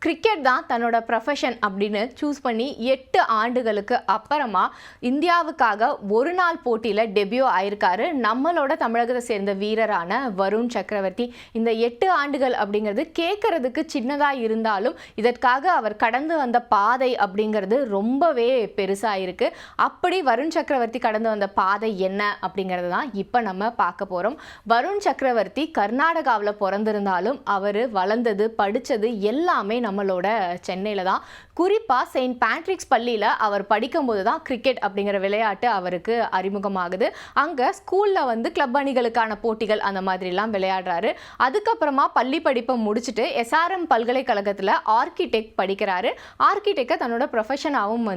Cricket தான் தன்னோட profession அப்படின்னு சூஸ் பண்ணி 8 ஆண்டுகளுக்கு அப்புறமா இந்தியாவுக்காக ஒரு நாள் போட்டியில் டெபியூ ஆயிருக்காரு நம்மளோட தமிழகத்தை சேர்ந்த வீரரான வருண் சக்கரவர்த்தி. இந்த 8 ஆண்டுகள் அப்படிங்கிறது கேட்கறதுக்கு சின்னதாக இருந்தாலும் இதற்காக அவர் கடந்து வந்த பாதை அப்படிங்கிறது ரொம்பவே பெருசாக இருக்கு. அப்படி வருண் சக்கரவர்த்தி கடந்து வந்த பாதை என்ன அப்படிங்கிறது தான் இப்போ நம்ம பார்க்க போகிறோம். வருண் சக்கரவர்த்தி கர்நாடகாவில் பிறந்திருந்தாலும் அவர் வளர்ந்தது படித்தது எல்லாமே நம்மளோட சென்னையில் தான். குறிப்பாக செயின்ட் பேட்ரிக்ஸ் பள்ளியில் அவர் படிக்கும்போது தான் கிரிக்கெட் அப்படிங்கிற விளையாட்டு அவருக்கு அறிமுகமாகுது. அங்கே ஸ்கூலில் கிளப் அணிகளுக்கான போட்டிகள் அந்த மாதிரிலாம் விளையாடுறாரு. அதுக்கப்புறமா பள்ளி படிப்பை முடிச்சுட்டு எஸ்ஆர்எம் பல்கலைக்கழகத்தில் ஆர்கிடெக்ட் படிக்கிறாரு. ஆர்கிடெக்டை தன்னோட ப்ரொஃபஷனாகவும்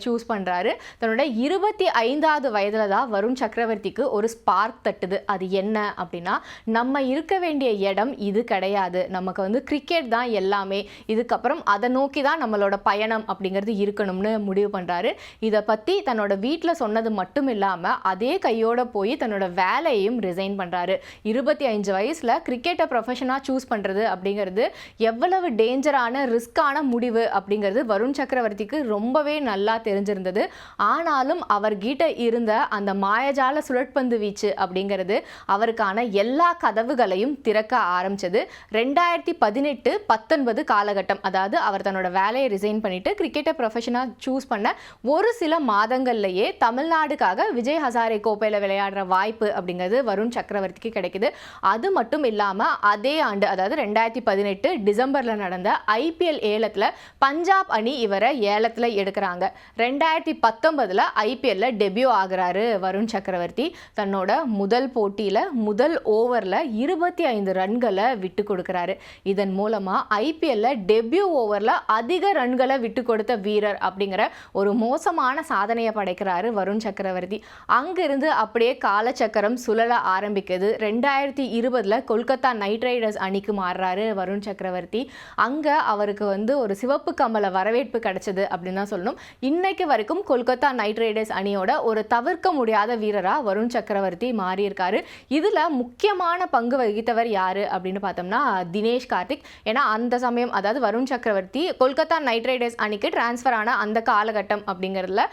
சூஸ் பண்ணுறாரு. தன்னோட 25வது வயதில் தான் வருண் சக்கரவர்த்திக்கு ஒரு ஸ்பார்க் தட்டுது. அது என்ன அப்படின்னா, நம்ம இருக்க வேண்டிய இடம் இது கிடையாது, நமக்கு கிரிக்கெட் தான் எல்லாமே, இதுக்கப்புறம் அதை நோக்கி தான் நம்மளோட பயணம் அப்படிங்கிறது இருக்கணும்னு முடிவு பண்ணுறாரு. இதை பற்றி தன்னோட வீட்டில் சொன்னது மட்டும் இல்லாமல் அதே கையோட போய் தன்னோட வேலையையும் ரிசைன் பண்ணுறாரு. 25 வயசில் கிரிக்கெட்டை ப்ரொஃபஷனாக சூஸ் பண்ணுறது அப்படிங்கிறது எவ்வளவு டேஞ்சரான ரிஸ்கான முடிவு அப்படிங்கிறது வருண் சக்கரவர்த்திக்கு ரொம்பவே நல்லா தெரிஞ்சிருந்தது. ஆனாலும் அவர்கிட்ட இருந்த அந்த மாயஜால சுழற்பந்து வீச்சு அப்படிங்கிறது அவருக்கான எல்லா கதவுகளையும் திறக்க ஆரம்பிச்சது. 2018-19 காலகட்டம், அதாவது அவர் தன்னோட வேலையை ரிசைன் பண்ணிட்டு கிரிக்கெட்டை ப்ரொஃபஷனாக சூஸ் பண்ண ஒரு சில மாதங்கள்லேயே தமிழ்நாடுக்காக விஜய் ஹசாரே கோப்பையில் விளையாடுற வாய்ப்பு அப்படிங்கிறது வருண் சக்கரவர்த்திக்கு கிடைக்குது. அது மட்டும் இல்லாமல் அதே ஆண்டு, அதாவது 2018 டிசம்பரில் நடந்த ஐபிஎல் ஏலத்தில் பஞ்சாப் அணி இவரை ஏலத்தில் எடுக்கிறாங்க. 2019 ஐபிஎல்ல டெபியூ ஆகிறாரு வருண் சக்கரவர்த்தி. தன்னோட முதல் போட்டியில் முதல் ஓவரில் 25 ரன்களை விட்டு கொடுக்குறாரு. இதன் மூலமாக ஐபிஎல்ல டெபியூ ஓவரில் அதிக ரன்களை விட்டு கொடுத்த வீரர் அப்படிங்கிற ஒரு மோசமான சாதனையை படைக்கிறாரு வருண் சக்கரவர்த்தி. அங்கிருந்து அப்படியே காலச்சக்கரம் சுழல ஆரம்பிக்குது. 2020 கொல்கத்தா நைட் ரைடர்ஸ் அணிக்கு மாறுறாரு வருண் சக்கரவர்த்தி. அங்கே அவருக்கு ஒரு சிவப்பு கம்பள வரவேற்பு கிடைச்சது அப்படின்னு தான் சொல்லணும். இன்னைக்கு வரைக்கும் கொல்கத்தா நைட் ரைடர்ஸ் அணியோட ஒரு தவிர்க்க முடியாத வீரராக வருண் சக்கரவர்த்தி மாறியிருக்காரு. இதில் முக்கியமான பங்கு வகித்தவர் யாரு அப்படின்னு பார்த்தோம்னா தினேஷ் கார்த்திக். ஏன்னா அந்த சமயம், அதாவது வருண் சக்கரவர்த்தி கொல்கத்தா நைட் ரைடர்ஸ் அணிக்கு டிரான்ஸ்ஃபர் ஆன அந்த காலகட்டம் அப்படிங்கிறதுல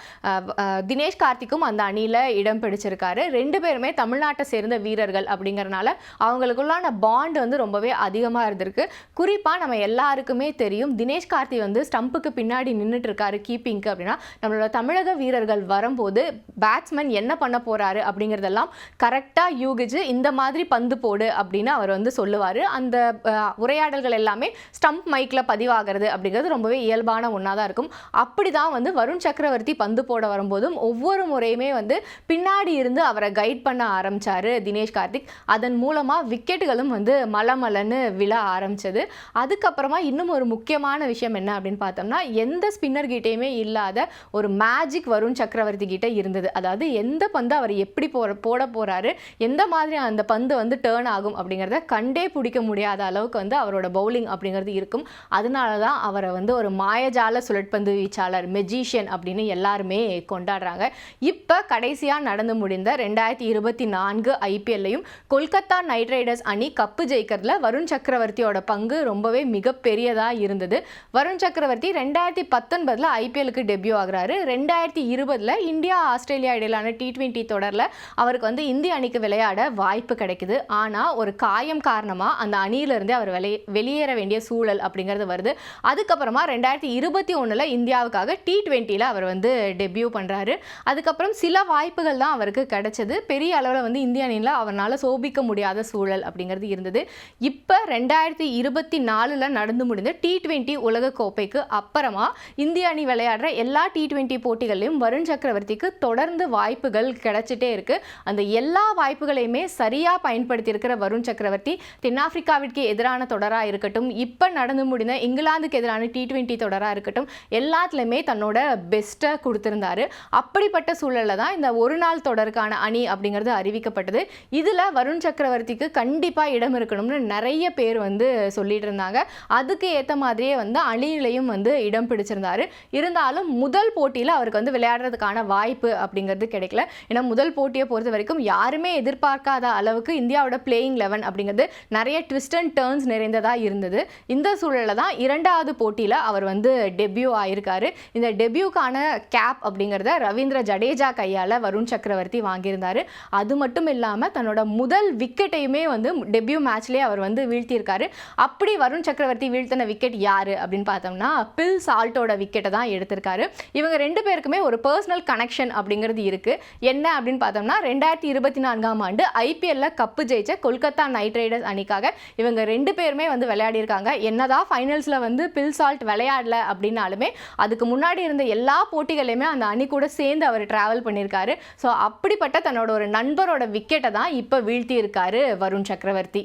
தினேஷ் கார்த்திக்கும் அந்த அணியில் இடம் பிடிச்சிருக்காரு. 2 பேருமே தமிழ்நாட்டை சேர்ந்த வீரர்கள் அப்படிங்கிறனால அவங்களுக்குள்ளான பாண்ட் ரொம்பவே அதிகமாக இருந்திருக்கு. குறிப்பாக நம்ம எல்லாருக்குமே தெரியும், தினேஷ் கார்த்தி ஸ்டம்புக்கு பின்னாடி நின்றுட்டு இருக்காரு கீப்பிங்க்கு அப்படின்னா, நம்மளோட தமிழக வீரர்கள் வரும்போது பேட்ஸ்மேன் என்ன பண்ண போறாரு அப்படிங்கிறதெல்லாம் கரெக்டாக யூகிச்சு இந்த மாதிரி பந்து போடு அப்படின்னு அவர் சொல்லுவார். அந்த உரையாடல்கள் எல்லாமே ஸ்டம்ப் மைக்கில் பதிவாகிறது அப்படிங்கிறது ரொம்பவே இயல்பான ஒன்றா தான் இருக்கும். அப்படி தான் வருண் சக்கரவர்த்தி பந்து போட வரும்போதும் ஒவ்வொரு முறையுமே பின்னாடி இருந்து அவரை கைட் பண்ண ஆரம்பித்தார் தினேஷ் கார்த்திக். அதன் மூலமாக விக்கெட்டுகளும் மலமலன்னு விழ ஆரம்பித்தது. அதுக்கப்புறமா இன்னும் ஒரு முக்கியமான விஷயம் என்ன அப்படின்னு பார்த்தோம்னா, எந்த ஸ்பின்னர் கிட்டேயுமே இல்லாத ஒரு மேஜிக் வருண் சக்கரவர்த்தி கிட்ட இருந்தது. அதாவது எந்த பந்து அவர் எப்படி போட போகிறாரு, எந்த மாதிரி அந்த பந்து டேர்ன் ஆகும் அப்படிங்கிறத கண்டே பிடிக்க முடியாத அளவுக்கு அவரோட பவுலிங் அப்படிங்கிறது இருக்கும். அதனால தான் அவரை ஒரு மாயஜால சுழற்பந்து வீச்சாளர், மெஜிஷியன் அப்படின்னு எல்லாருமே கொண்டாடுறாங்க. இப்போ கடைசியாக நடந்து முடிந்த 2024 ஐபிஎல்லையும் கொல்கத்தா நைட் ரைடர்ஸ் அணி கப்பு ஜெயிக்கிறதுல வருண் சக்கரவர்த்தியோட பங்கு ரொம்பவே மிகப்பெரியதாக இருந்தது. வருண் சக்கரவர்த்தி 2019 ஐபிஎலுக்கு டெபியூ ஆகிறாரு. 2020 இந்தியா ஆஸ்திரேலியா இடையிலான T20 தொடரில் அவருக்கு இந்திய அணிக்கு விளையாட வாய்ப்பு கிடைக்குது. ஆனால் ஒரு காயம் காரணமாக அந்த அணியிலிருந்து அவர் வெளியேற வேண்டிய சூழல் அப்படிங்கிறது வருது. அதுக்கப்புறமா 2021 இந்தியாவுக்காக T20 அவர் டெபியூ பண்ணுறாரு. அதுக்கப்புறம் சில வாய்ப்புகள் தான் அவருக்கு கிடைச்சது. பெரிய அளவில் இந்திய அணியில் அவரால் சோபிக்க முடியாத சூழல் அப்படிங்கிறது இருந்தது. இப்போ 2024 நடந்து முடிந்த T20 உலக கோப்பைக்கு அப்புறமா இந்திய அணி விளையாடுற எல்லா T20 போட்டிகளையும் வருண் சக்கரவர்த்திக்கு தொடர்ந்து வாய்ப்புகள் கிடைச்சிட்டே இருக்கு. அந்த எல்லா வாய்ப்புகளையுமே சரியாக பயன்படுத்தியிருக்கிற வருண் சக்கரவர்த்தி தென்னாப்பிரிக்காவிற்கு எதிரான தொடராக இருக்கட்டும், இப்போ நடந்து முடிந்த இங்கிலாந்துக்கு எதிரான T20 தொடராக இருக்கட்டும், எல்லாத்துலேயுமே தன்னோட பெஸ்ட்டை கொடுத்துருந்தாரு. அப்படிப்பட்ட சூழலில் தான் இந்த ஒரு நாள் தொடருக்கான அணி அப்படிங்கிறது அறிவிக்கப்பட்டது. இதில் வருண் சக்கரவர்த்திக்கு கண்டிப்பாக இடம் இருக்கணும்னு நிறைய பேர் சொல்லிட்டு இருந்தாங்க. அதுக்கு ஏற்ற மாதிரியே அணியிலையும் இடம் பிடிச்சிருந்தாரு. இருந்தாலும் முதல் போட்டியில் அவருக்கு விளையாடுறதுக்கான வாய்ப்பு அப்படிங்கிறது கிடைக்கல. ஏன்னா முதல் போட்டியை பொறுத்த வரைக்கும் யாருமே எதிர்பார்க்காத அளவுக்கு இந்தியாவோட பிளேயிங் 11 அப்படிங்கிறது நிறைய ட்விஸ்ட் அண்ட் டர்ன்ஸ் நிறைந்ததாக இருந்தது. இந்த சூழலில் தான் தான் 2வது போட்டியில் அவர் வந்து டெபியூ ஆயிருக்காரு. இந்த டெபியூக்கான கேப் அப்படிங்கிறத ரவீந்திர ஜடேஜா கையால் வருண் சக்கரவர்த்தி வாங்கியிருந்தாரு. அது மட்டும் இல்லாமல் தன்னோட முதல் விக்கெட்டையுமே வந்து டெபியூ மேட்ச்லேயே அவர் வந்து வீழ்த்தியிருக்காரு. அப்படி வருண் சக்கரவர்த்தி வீழ்த்தின விக்கெட் யார் அப்படின்னு பார்த்தோம்னா பில் சால்ட்டோட விக்கெட்டை தான் எடுத்திருக்காரு. இவங்க 2 பேருக்குமே ஒரு பர்சனல் கனெக்ஷன் அப்படிங்கிறது இருக்குது. என்ன அப்படின்னு பார்த்தோம்னா 2024ஆம் ஆண்டு ஐபிஎல்ல கப்பு ஜெயிச்ச கொல்கத்தா நைட் ரைடர்ஸ் அணிக்காக இவங்க 2 பேருமே வந்து விளையாடியிருக்காங்க. என்னதான் ஃபைனல்ஸில் வந்து பில் சால்ட் விளையாடல அப்படின்னாலுமே அதுக்கு முன்னாடி இருந்த எல்லா போட்டிகளையுமே அந்த அணி கூட சேர்ந்து அவர் டிராவல் பண்ணியிருக்காரு. ஸோ அப்படிப்பட்ட தன்னோட ஒரு நண்பரோட விக்கெட்டை தான் இப்போ வீழ்த்தி இருக்காரு வருண் சக்கரவர்த்தி.